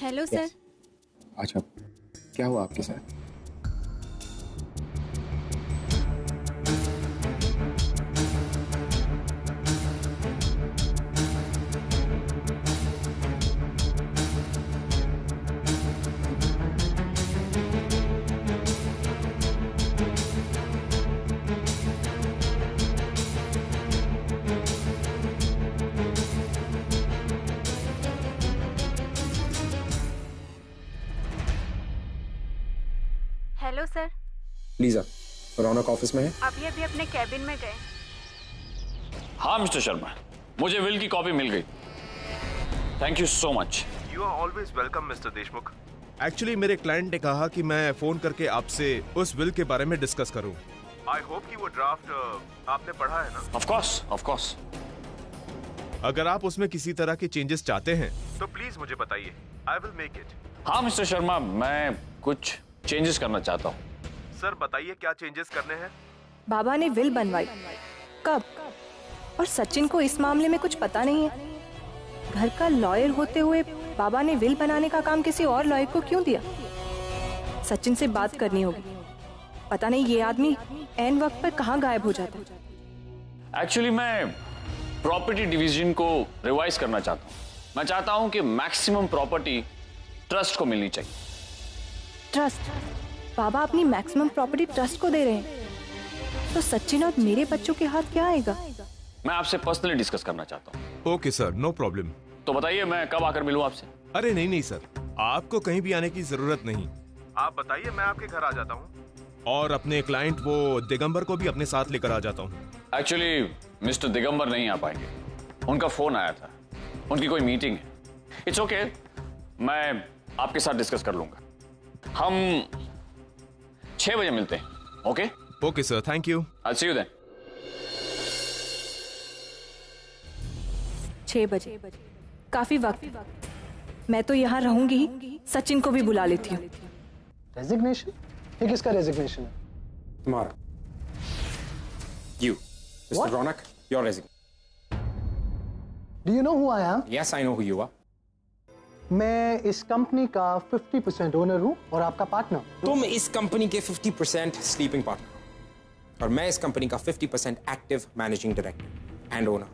Hello sir. अच्छा, क्या हुआ आपके साथ? Hello sir. लीजा, रौनक ऑफिस में है? अभी अभी अपने कैबिन में गए। हाँ मिस्टर शर्मा, मुझे विल की कॉपी मिल गई। Thank you so much. You are always welcome mister Deshmukh. Actually मेरे क्लाइंट ने कहा कि मैं फोन करके आपसे उस विल के बारे में डिस्कस करूं। आई होप कि वो ड्राफ्ट आपने पढ़ा है ना? Of course. अगर आप उसमें किसी तरह के चेंजेस चाहते हैं तो प्लीज मुझे बताइए, आई विल मेक इट। हाँ मिस्टर शर्मा, मैं कुछ चेंजेस करना चाहता हूँ। सर बताइए क्या चेंजेस करने हैं? बाबा ने विल बनवाई कब? और सचिन को इस मामले में कुछ पता नहीं है। घर का लॉयर होते हुए बाबा ने विल बनाने का काम किसी और लॉयर को क्यों दिया? सचिन से बात करनी होगी। पता नहीं ये आदमी ऐन वक्त पर कहाँ गायब हो जाता है। एक्चुअली मैं प्रॉपर्टी डिवीजन को रिवाइज करना चाहता हूँ। मैं चाहता हूँ कि मैक्सिमम प्रॉपर्टी ट्रस्ट को मिलनी चाहिए। ट्रस्ट? बाबा अपनी मैक्सिमम प्रॉपर्टी ट्रस्ट को दे रहे हैं, तो सचिन और मेरे बच्चों के हाथ क्या आएगा? मैं आपसे पर्सनली डिस्कस करना चाहता हूँ। Okay sir, no problem. तो बताइए मैं कब आकर मिलूं आपसे? अरे नहीं सर, आपको कहीं भी आने की जरूरत नहीं। आप बताइए, मैं आपके घर आ जाता हूँ। और अपने क्लाइंट वो दिगंबर को भी अपने साथ लेकर आ जाता हूँ। एक्चुअली मिस्टर दिगंबर नहीं आ पाएंगे, उनका फोन आया था, उनकी कोई मीटिंग है। इट्स ओके, मैं आपके साथ डिस्कस कर लूंगा। हम 6 बजे मिलते हैं। Okay okay sir, thank you. I see you then. 6 बजे काफी वक्त। मैं तो यहाँ रहूंगी ही, सचिन को भी बुला लेती हूँ। रेजिग्नेशन? ये किसका रेजिग्नेशन है? तुम्हारा। You, Mr. What? Ronak, you're resigning. Do you know who I am? Yes, I know who you are. मैं इस कंपनी का 50% ओनर हूँ और आपका पार्टनर। तुम इस कंपनी के 50% स्लीपिंग पार्टनर और मैं इस कंपनी का 50% active managing director and owner,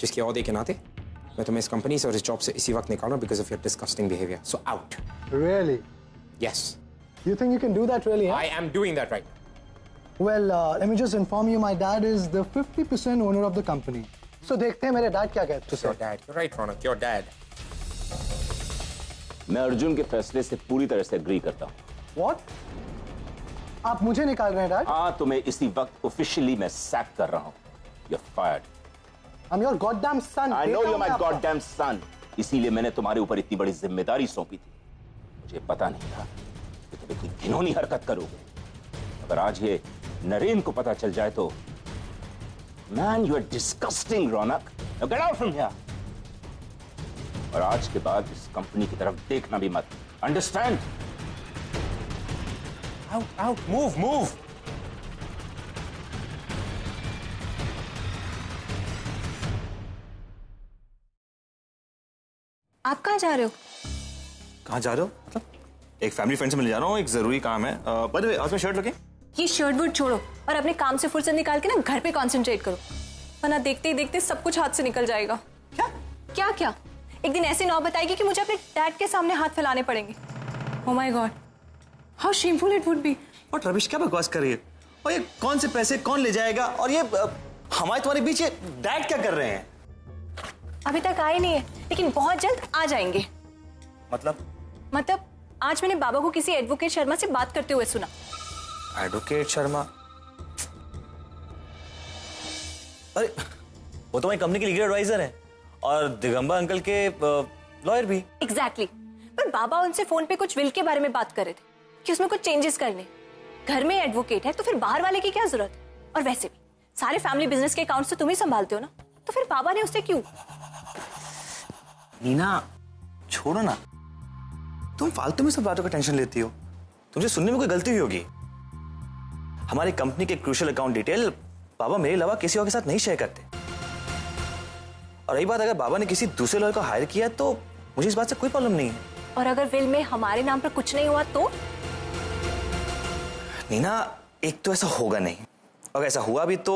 जिसके ओहदे के नाते मैं तुम्हें इस कंपनी से और इस जॉब से इसी वक्त निकाल रहा हूं because of your disgusting behaviour. So out. Really? Yes, You think you can do that really? Huh? I am doing that right now. Well, let me just inform you, my dad is the 50% owner of the company. So देखते हैं मेरे dad क्या कहते हैं। Your dad, you're right, Ronak, your dad. मैं अर्जुन के फैसले से पूरी तरह से एग्री करता हूँ। What? आप मुझे निकाल रहे हैं डैड? हाँ, तुम्हें इसी वक्त ऑफिशियली मैं सैक कर रहा हूँ। You're fired. I'm your goddamn son. I know बेटा you're my मैं आपका। goddamn son. इसीलिए मैंने तुम्हारे ऊपर इतनी बड़ी जिम्मेदारी सौंपी थी। मुझे पता नहीं था कि तुम इतनी घिनौनी हरकत करोगे। अगर आज ये नरेन को पता चल जाए तो Man, you are disgusting, Ronak. Now get out from here. और आज के बाद इस कंपनी की तरफ देखना भी मत। Understand? Out, move. आप कहाँ जा रहे हो? कहाँ जा रहे हो? मतलब एक फैमिली फ्रेंड से मिलने जा रहा हूँ, एक जरूरी काम है। बाय द वे, आज मैं शर्ट लगे। ये शर्ट वुर्ट छोड़ो और अपने काम से फुर्सत निकाल के ना घर पे कंसंट्रेट करो, वरना देखते ही देखते सब कुछ हाथ से निकल जाएगा। क्या एक दिन ऐसी नौबत आएगी कि मुझे अपने डैड के सामने हाथ फैलाने पड़ेंगे। Oh my God, how shameful it would be. और रविश क्या बकवास कर रही है? और ये कौन से पैसे कौन ले जाएगा? और ये हमारे तुम्हारे बीच ये डैड क्या कर रहे हैं? अभी तक आए नहीं है, लेकिन बहुत जल्द आ जाएंगे। मतलब आज मैंने बाबा को किसी एडवोकेट शर्मा से बात करते हुए सुना। एडवोकेट शर्मा? अरे वो तो हमारी कंपनी के लीगल एडवाइजर हैं और दिगंबर अंकल के लॉयर भी। एग्जैक्टली। पर बाबा उनसे फोन पे कुछ विल के बारे में बात कर रहे थे कि उसमें कुछ चेंजेस करने। घर में एडवोकेट है तो फिर बाहर वाले की क्या जरूरत है? और वैसे भी सारे फैमिली बिजनेस के अकाउंट्स तो तुम ही संभालते हो ना, तो फिर बाबा ने उससे क्यों? नीना छोड़ो ना, तुम फालतू में सब बातों का टेंशन लेती हो। तुमसे सुनने में कोई गलती हुई होगी। हमारी कंपनी के क्रूशियल अकाउंट डिटेल बाबा मेरे अलावा किसी और के साथ नहीं शेयर करते। और रही बात, अगर बाबा ने किसी दूसरे लॉयर को हायर किया तो मुझे इस बात से कोई प्रॉब्लम नहीं है। और अगर विल में हमारे नाम पर कुछ नहीं हुआ तो? नीना, एक तो ऐसा होगा नहीं, अगर ऐसा हुआ भी तो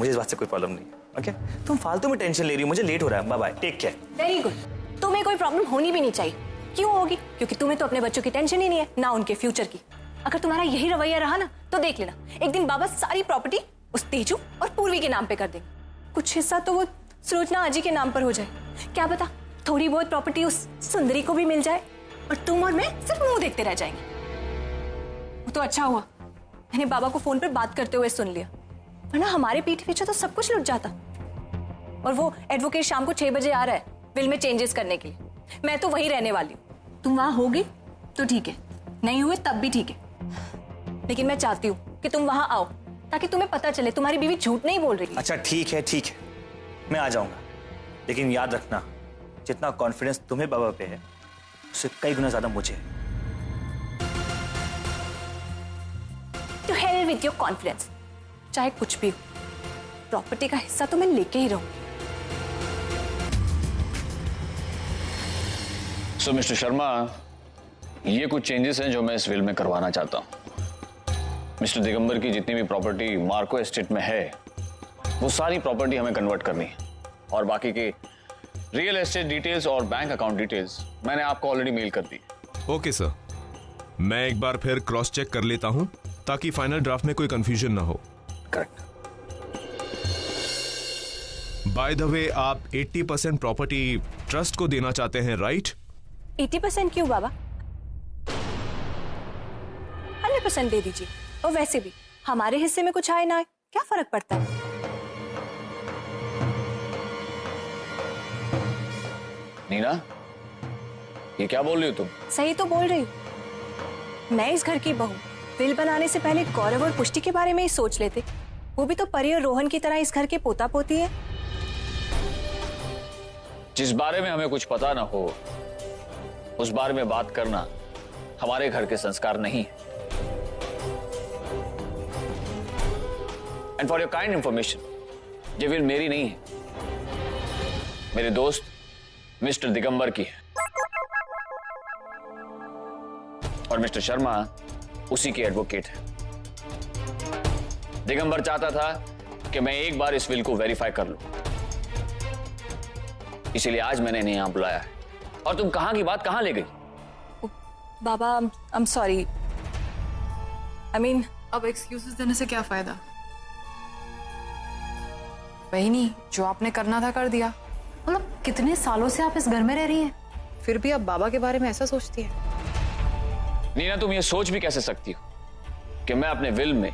मुझे इस बात से कोई प्रॉब्लम नहीं। ओके, तुम फालतू में टेंशन ले रही हो, मुझे लेट हो रहा है। Bye bye, take care. Very good. तुम्हें कोई प्रॉब्लम होनी भी नहीं चाहिए। क्यों होगी? क्योंकि तुम्हें तो अपने बच्चों की टेंशन ही नहीं है, ना उनके फ्यूचर की। अगर तुम्हारा यही रवैया रहा ना तो देख लेना, एक दिन बाबा सारी प्रॉपर्टी उस तेजू और पूर्वी के नाम पे कर देंगे। कुछ हिस्सा तो वो सुलोचना आजी के नाम पर हो जाए। क्या पता थोड़ी बहुत प्रॉपर्टी उस सुंदरी को भी मिल जाए और तुम और मैं सिर्फ मुंह देखते रह जाएंगे। वो तो अच्छा हुआ मैंने बाबा को फोन पर बात करते हुए सुन लिया, वरना हमारे पीठ पीछे तो सब कुछ लुट जाता। और वो एडवोकेट शाम को 6 बजे आ रहा है विल में चेंजेस करने के लिए। मैं तो वहीं रहने वाली हूँ। तुम वहां होगी तो ठीक है, नहीं हुए तब भी ठीक है, लेकिन मैं चाहती हूँ कि तुम वहां आओ ताकि तुम्हें पता चले तुम्हारी बीवी झूठ नहीं बोल रही। अच्छा ठीक है, मैं आ जाऊंगा, लेकिन याद रखना जितना कॉन्फिडेंस तुम्हें बाबा पे है उससे कई गुना ज्यादा मुझे है। To hell with your confidence, चाहे कुछ भी हो, प्रॉपर्टी का हिस्सा तो मैं लेके ही रहूंगी। सो मिस्टर शर्मा, ये कुछ चेंजेस हैं जो मैं इस विल में करवाना चाहता हूं। मिस्टर दिगंबर की जितनी भी प्रॉपर्टी मार्को एस्टेट में है वो सारी प्रॉपर्टी हमें कन्वर्ट करनी है, और बाकी की रियल एस्टेट डिटेल्स और बैंक अकाउंट डिटेल्स मैंने आपको ऑलरेडी मेल कर दी। ओके सर, मैं एक बार फिर क्रॉस चेक कर लेता हूं ताकि फाइनल ड्राफ्ट में कोई कंफ्यूजन ना हो। करेक्ट। बाय द वे, आप 80% प्रॉपर्टी ट्रस्ट को देना चाहते हैं, राइट? 80% क्यों बाबा? 100% दे दीजिए। और वैसे भी हमारे हिस्से में कुछ आए ना आए क्या फर्क पड़ता है? नीना, ये क्या बोल रही हो तुम? सही तो बोल रही हूँ। मैं इस घर की बहू, विल बनाने से पहले गौरव और पुष्टि के बारे में ही सोच लेते। वो भी तो परी और रोहन की तरह इस घर के पोता पोती है। जिस बारे में हमें कुछ पता ना हो उस बारे में बात करना हमारे घर के संस्कार नहीं है। And for your kind information, ये विल मेरी नहीं है, मेरे दोस्त मिस्टर दिगंबर की है, और मिस्टर शर्मा उसी के एडवोकेट है। दिगंबर चाहता था कि मैं एक बार इस विल को वेरीफाई कर लूं, इसीलिए आज मैंने इन्हें यहां बुलाया है। और तुम कहां की बात कहां ले गई? बाबा, I am sorry. I mean, अब एक्सक्यूजेस देने से क्या फायदा? वही नहीं, जो आपने करना था कर दिया। मतलब कितने सालों से आप इस घर में रह रही हैं, फिर भी अब बाबा के बारे में ऐसा सोचती है। नीना, तुम ये सोच भी कैसे सकती हो कि मैं अपने विल में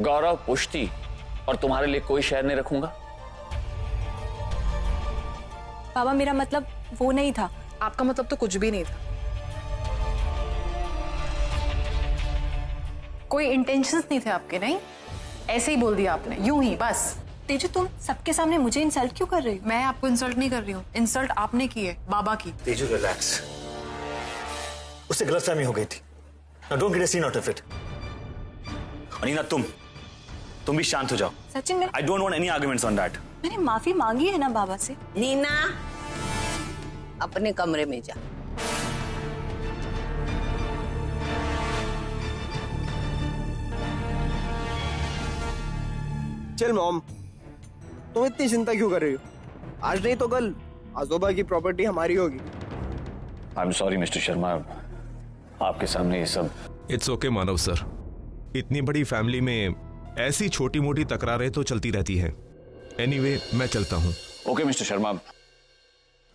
गौरव, पुष्टि और तुम्हारे लिए कोई शेयर नहीं रखूंगा? बाबा, मेरा मतलब वो नहीं था। आपका मतलब तो कुछ भी नहीं था। कोई इंटेंशंस नहीं थे आपके, नहीं? ऐसे ही बोल दिया आपने, यूं ही बस। तेजू, तुम सबके सामने मुझे इंसल्ट क्यों कर रही हो? मैं आपको इंसल्ट नहीं कर रही हूँ, इंसल्ट आपने की है, बाबा की। तेजू रिलैक्स, उससे गलतफहमी हो गई थी। Now don't get a scene out of it. अनीना, तुम भी शांत हो जाओ। Sachin, I don't want any arguments on that. मैंने माफी मांगी है ना बाबा से। नीना, अपने कमरे में जा। चल मॉम, तुम इतनी चिंता क्यों कर रही हो? आज नहीं तो कल आजोबा की प्रॉपर्टी हमारी होगी। आई एम सॉरी मिस्टर शर्मा, आपके सामने ये सब। इट्स ओके मानव सर, इतनी बड़ी फैमिली में ऐसी छोटी मोटी तकरारें तो चलती रहती हैं। एनीवे, मैं चलता हूं। ओके मिस्टर शर्मा,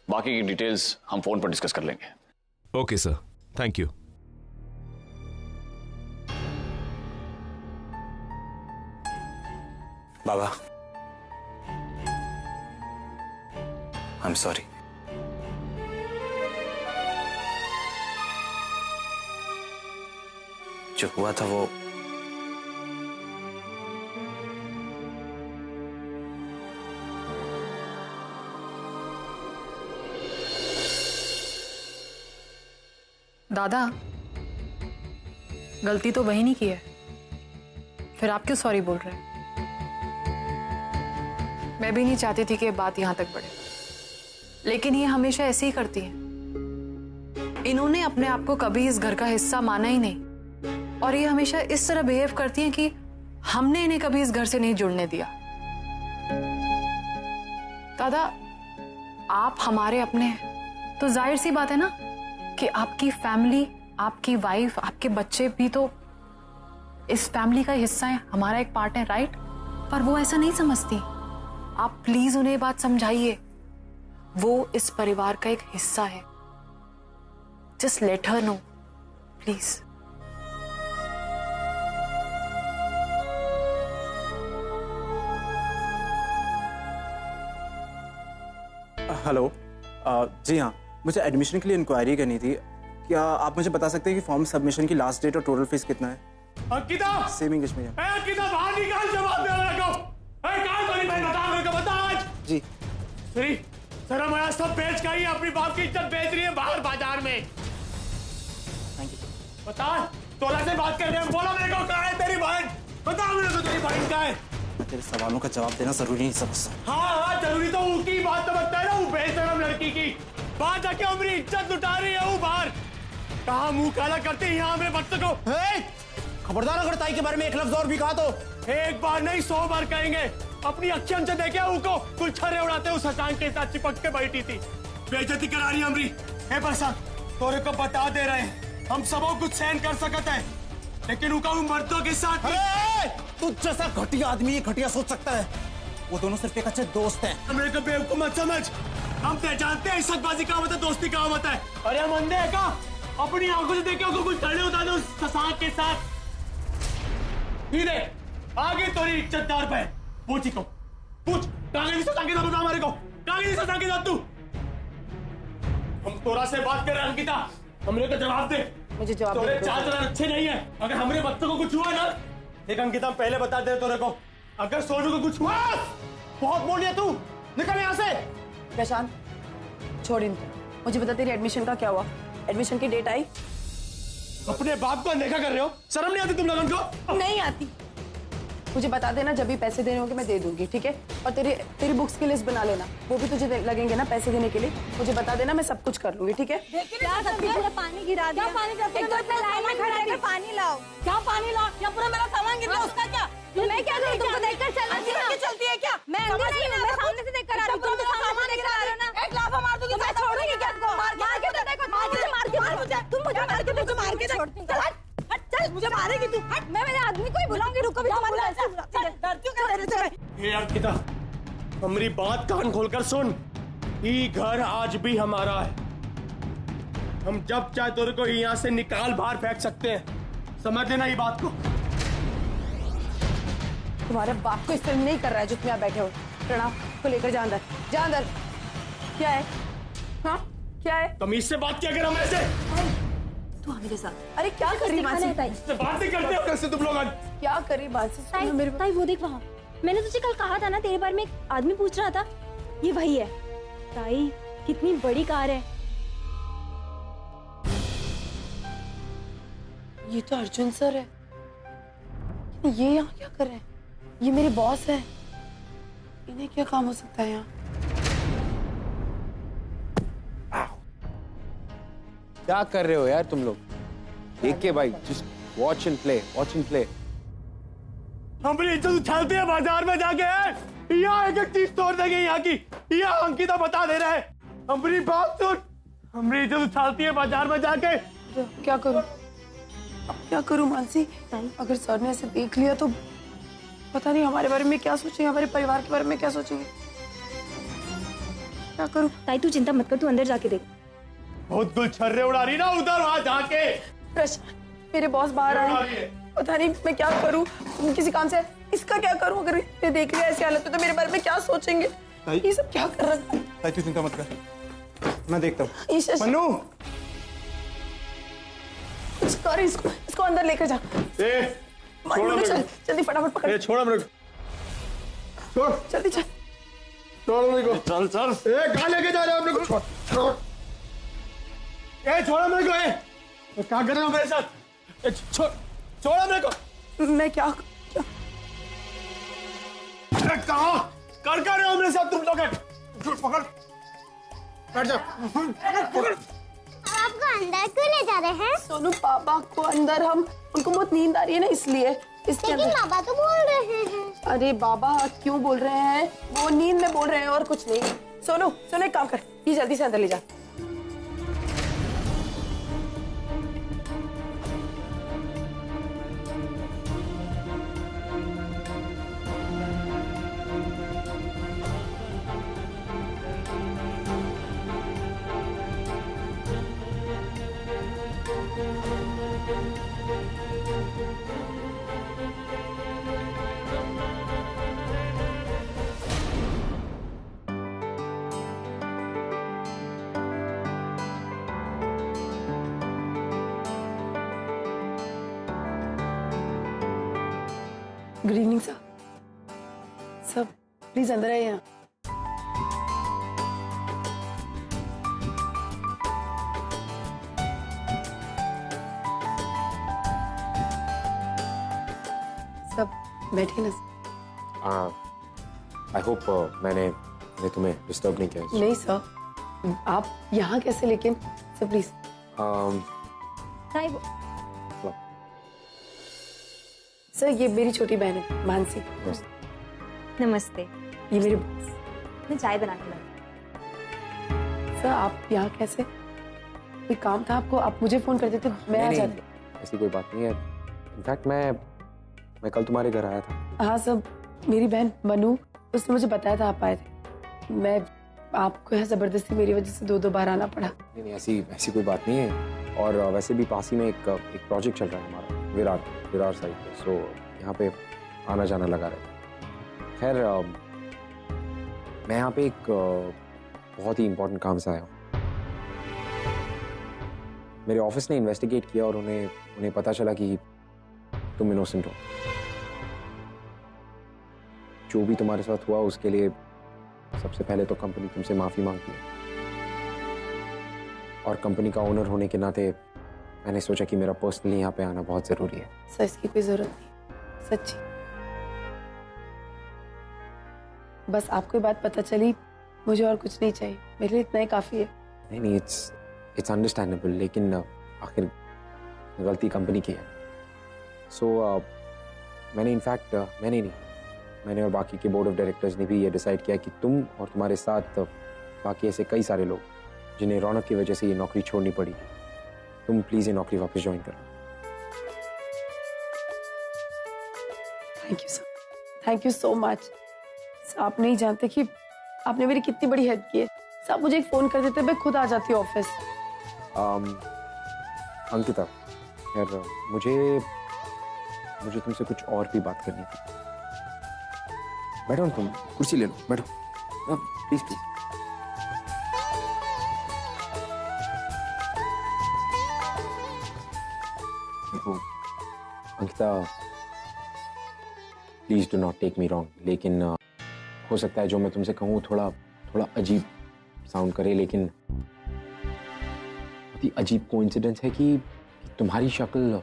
बाकी की डिटेल्स हम फोन पर डिस्कस कर लेंगे। Okay sir, thank you. Baba, I am sorry. जो हुआ था वो दादा, गलती तो वही नहीं की है, फिर आप क्यों सॉरी बोल रहे हैं? मैं भी नहीं चाहती थी कि ये बात यहां तक बढ़े, लेकिन ये हमेशा ऐसे ही करती हैं। इन्होंने अपने आप को कभी इस घर का हिस्सा माना ही नहीं और ये हमेशा इस तरह बिहेव करती हैं कि हमने इन्हें कभी इस घर से नहीं जुड़ने दिया। दादा, आप हमारे अपने हैं तो जाहिर सी बात है ना कि आपकी फैमिली, आपकी वाइफ, आपके बच्चे भी तो इस फैमिली का हिस्सा है, हमारा एक पार्ट है, राइट? पर वो ऐसा नहीं समझती। आप प्लीज उन्हें बात समझाइए, वो इस परिवार का एक हिस्सा है। Just let her know please. Hello, जी हाँ, मुझे एडमिशन के लिए इंक्वायरी करनी थी। क्या आप मुझे बता सकते हैं कि फॉर्म सबमिशन की लास्ट डेट और टोटल फीस कितना है? अंकिता, सेम इंग्लिश में। अंकिता बाहर निकाल, जवाब दे रहा को। कहाँ तो नहीं भाई, बता मेरे को, बता आज। जी सर, हमारा सब बेच का ही अपनी बाप की इज्जत बेच रही है बाहर बाजार में। Thank you. बता, तोला से बात कर रहे हैं, बोला मेरे को, कहाँ है तेरी बहन? बता मेरे को तेरी बहन कहाँ है? तेरे सवालों का जवाब देना जरूरी नहीं समझता। हाँ, जरूरी तो उसकी बात तो बता है ना, वो बेशरम लड़की की बात आके हमारी इज्जत लुटा रही है वो बाहर। कहाँ मुंह काला करते हैं यहाँ मेरे बच्चों को। खबरदार, अगर ताई के बारे में एक लफ्ज और भी कहा तो एक बार नहीं 100 बार कहेंगे। अपनी अखियों से देखे उनको गुलछरे उड़ाते उस शशांक के साथ चिपक के बैठी थी। बेइज्जती करा रही हमरी। हे प्रसाद, तोरे को बता दे रहे हैं, हम सबको कुछ सहन कर सकते हैं, लेकिन उनका वो मर्दों के साथ। तू जैसा घटिया आदमी ये घटिया सोच सकता है। वो दोनों सिर्फ एक अच्छे दोस्त हैं। मेरे को बेवकूफ मत समझ, हम तो जानते हैं इज्जतबाजी का होता है, दोस्ती का होता है। अरे हम अंधे हैं क्या? अपनी आंखों से देखे उनको कुछ खड़े होता है उस शशांक के साथ। आगे तोरी इज्जतदार पे पूछी को पूछ, कागजी शशांक के साथ बता हमारे को, कागजी शशांक के साथ तू। हम तोरा से बात कर रहे हैं अंकिता, हमरे को जवाब दे। मुझे जवाब तोरे चाल चलन अच्छे नहीं है। अगर हमारे बच्चों को कुछ हुआ ना, देख अंकिता, पहले बता दे तोरे को, अगर सोनू को कुछ हुआ, बहुत बोल लिया तू, निकल यहाँ से। प्रशांत, छोड़ इनको, मुझे बता तेरी एडमिशन का क्या हुआ? एडमिशन की डेट आई? अपने बाप को अनदेखा कर रहे हो? शर्म नहीं आती तुम लोगों को? नहीं आती। मुझे बता देना, जब भी पैसे देने होंगे मैं दे दूंगी, ठीक है? और तेरी बुक्स की लिस्ट बना लेना, वो भी तुझे लगेंगे ना पैसे देने के लिए। मुझे बता देना, मैं सब कुछ कर लूंगी, ठीक है? क्या पूरा पानी गिरा दिया? क्या पानी? एक तो इतना लाइन में खड़े रहकर पानी लाओ। क्या पानी लाओ? क्या पूरा मेरा सामान गिर गया, उसका क्या? मैं क्या करूं? तुमको देखकर चलना चाहिए। चलती है क्या? मैं अंदर नहीं हूं, मैं सामने से देखकर आ रही हूं। तुम तो सामान गिरा रहे हो ना। एक लाफा मार दूंगी, मैं छोड़ूंगी क्या तुमको? मार के देखो, मार मुझे, तुम मुझे मार के देखो, मार के छोड़ती हूं। चल, मुझे मारेगी तू। हट, मैं मेरे आदमी को ही बुलाऊंगी, रुको भी तुम्हारी डरती हूं तेरे से। ये अंकिता, हमारी बात कान खोलकर सुन, ये घर आज भी हमारा है। हम जब चाहे तेरे को यहाँ से निकाल बाहर फेंक सकते हैं, समझ लेना ये बात को। तुम्हारे बाप को इस फिल्म नहीं कर रहा है जो तुम यहाँ बैठे हो। प्रणव को लेकर जा अंदर, जा अंदर। क्या है? हाँ, क्या है? तमीज से बात किया कर हमारे से। तू मेरे साथ। अरे क्या कर रही मानसी? बात नहीं करते हो कैसे तुम लोग? क्या कर रही मानसी? ताई वो देख वहाँ, मैंने तुझे कल कहा था ना, तेरे बारे में एक आदमी पूछ रहा था, ये वही है। ताई, कितनी बड़ी कार है। ये तो अर्जुन सर है। ये यहाँ क्या कर रहे हैं? ये मेरे बॉस है, इन्हें क्या काम हो सकता है यहाँ? क्या कर रहे हो यार तुम लोग? देख के भाई, just watch and play, watch and play. हमारी इज्जत उछालते हैं बाजार में जाके, यहाँ एक एक चीज तोड़ देंगे यहाँ की। यहाँ अंकिता बता दे रहा है, हमारी बात सुन, हमारी इज्जत उछालती है बाजार में जाके। क्या करूं? अब क्या करूं मानसी? अगर सर ने ऐसे देख लिया तो पता नहीं हमारे बारे में क्या सोचेंगे, हमारे परिवार के बारे में क्या सोचेंगे। क्या करूं? ताई तू चिंता मत कर, तू अंदर जाके देख। बहुत गुलछर्रे उड़ा रही ना उधर, वहां जाके। मेरे बॉस बाहर आए, पता नहीं मैं क्या करूं, किसी काम से। इसका क्या करूं? अगर ये देख लिया ऐसी हालत में तो मेरे बारे में क्या सोचेंगे? ये सब क्या कर रहा है? तू चिंता मत कर, मैं देखता हूँ। मन्नू, कुछ कर, इसको अंदर लेकर जा। चल, जल्दी फटाफट पकड़। छोड़ मेरे को, छोड़, जल्दी चल, छोड़ मेरे को। चल चल, कहाँ लेके जा रहे हो अपने को? छोड़, छोड़ो मेरे को। क्या कर रहे हो मेरे साथ? छोड़ो मेरे को। मैं क्या कहाँ कर रहे हो मेरे साथ तुम लोग? पकड़, बैठ जा, पकड़। आपको को अंदर क्यों ले जा रहे हैं? सोनू पापा को अंदर, हम उनको बहुत नींद आ रही है ना इसलिए। लेकिन बाबा तो बोल रहे हैं। अरे बाबा क्यों बोल रहे हैं? वो नींद में बोल रहे हैं और कुछ नहीं। सोनू एक काम कर, ये जल्दी से अंदर ले जा। Good evening sir. Sir please अंदर आइए। यहाँ सब बैठिए ना। आई होप मैंने तुम्हें डिस्टर्ब नहीं किया। नहीं सर, आप यहाँ कैसे? लेकिन सर प्लीज। सर ये मेरी छोटी बहन है मानसी। नमस्ते। ये मेरे मैं चाय बना के लाई। सर आप यहाँ कैसे? कोई काम था आपको? आप मुझे फोन कर देते, मैं आ जाती। ऐसी कोई बात नहीं है। इनफैक्ट मैं कल तुम्हारे घर आया था। हाँ सर, मेरी बहन मनु, उसने मुझे बताया था आप आए थे। मैं आपको यहाँ जबरदस्ती मेरी वजह से 2 बार आना पड़ा। नहीं ऐसी कोई बात नहीं है। और वैसे भी पास ही में एक प्रोजेक्ट चल रहा है हमारा विरार साइड पे, सो यहाँ पे आना जाना लगा रहता है। खैर मैं यहाँ पे एक बहुत ही इम्पोर्टेंट काम से आया हूँ। मेरे ऑफिस ने इन्वेस्टिगेट किया और उन्हें पता चला कि तुम इनोसेंट हो। जो भी तुम्हारे साथ हुआ उसके लिए सबसे पहले तो कंपनी तुमसे माफी मांगती है, और कंपनी का ओनर होने के नाते मैंने सोचा कि मेरा पर्सनली यहाँ पे आना बहुत जरूरी है। सर इसकी कोई जरूरत नहीं, सच्ची। बस आपको ये बात पता चली, मुझे और कुछ नहीं चाहिए, मेरे लिए इतना ही काफी है। नहीं इट्स अंडरस्टैंडेबल, लेकिन आखिर गलती कंपनी की है। सो मैंने और बाकी के बोर्ड ऑफ डायरेक्टर्स ने भी ये डिसाइड किया कि तुम और तुम्हारे साथ बाकी ऐसे कई सारे लोग जिन्हें रौनक की वजह से ये नौकरी छोड़नी पड़ी, तुम प्लीज ये नौकरी वापस ज्वाइन करो। Thank you sir, thank you so much. आप नहीं जानते कि आपने मेरी कितनी बड़ी हेल्प की है। आप मुझे एक फोन कर देते, मैं खुद आ जाती ऑफिस। अंकिता, यार मुझे तुमसे कुछ और भी बात करनी थी। बैठो, तुम कुर्सी ले लो, बैठो प्लीज। देखो Ankita, please do not take me wrong, लेकिन हो सकता है जो मैं तुमसे कहूँ थोड़ा अजीब साउंड करे, लेकिन बहुत ही अजीब कोइंसिडेंस है कि तुम्हारी शक्ल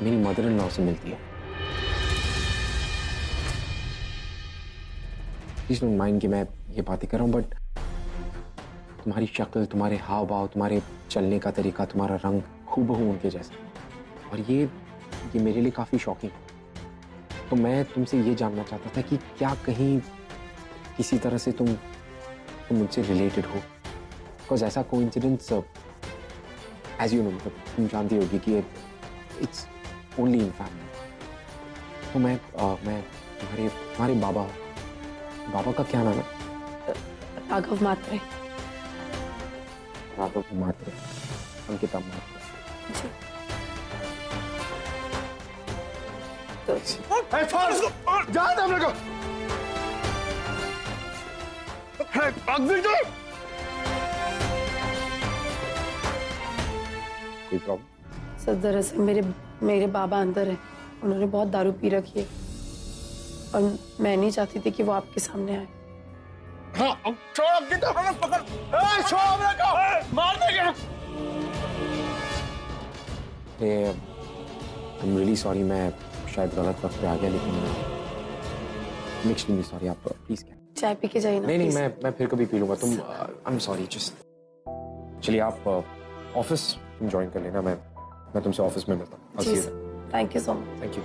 मेरी मदर इन लॉ से मिलती है। प्लीज डोंट माइंड कि मैं ये बातें कर रहा हूँ, बट तुम्हारी शक्ल, तुम्हारे हाव भाव, तुम्हारे चलने का तरीका, तुम्हारा रंग हूबहू उनके जैसा, और ये मेरे लिए काफी शॉकिंग। तो मैं तुमसे ये जानना चाहता था कि क्या कहीं किसी तरह से तुम मुझसे रिलेटेड हो, बिकॉज ऐसा कोइंसिडेंस एज यू नो, मतलब तुम जानती होगी कि इट्स ओनली इन फैमिली। तो मैं तुम्हारे बाबा का क्या नाम है? राघव मात्रे। राघव मात्रे, अंकिता मात्रे। कोई प्रॉब्लम? सर दरअसल मेरे बाबा अंदर है, उन्होंने बहुत दारू पी रखी है और मैं नहीं चाहती थी कि वो आपके सामने आए। I'm really sorry, मैं शायद गलत वक्त पे आ गया, लेकिन I'm extremely sorry। आप प्लीज क्या चाय पी के जाइए ना। नहीं मैं फिर कभी पी लूंगा। तुम I'm sorry, just चलिए आप ऑफिस ज्वाइन कर लेना, मैं तुमसे ऑफिस में मिलता हूँ। Thank you so much. Thank you.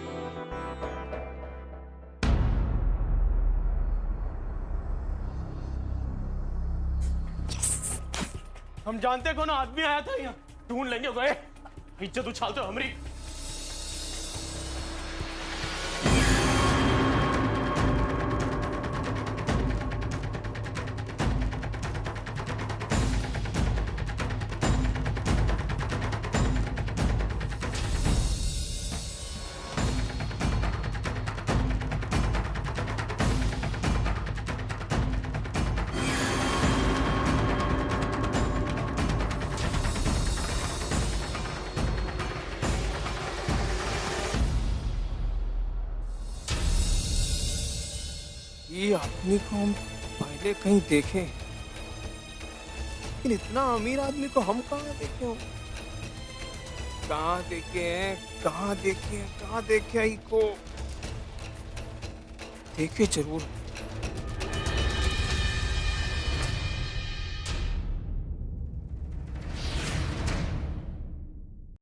हम जानते कौन आदमी आया था यहाँ, ढूंढ लेंगे। गए इज्जत उछालते हो हमारी। ये आदमी को हम पहले कहीं देखे, लेकिन इतना अमीर आदमी को हम कहाँ देखे हो? कहाँ देखे हैं, कहाँ देखे हैं, कहाँ देखे हैं? को देखे जरूर।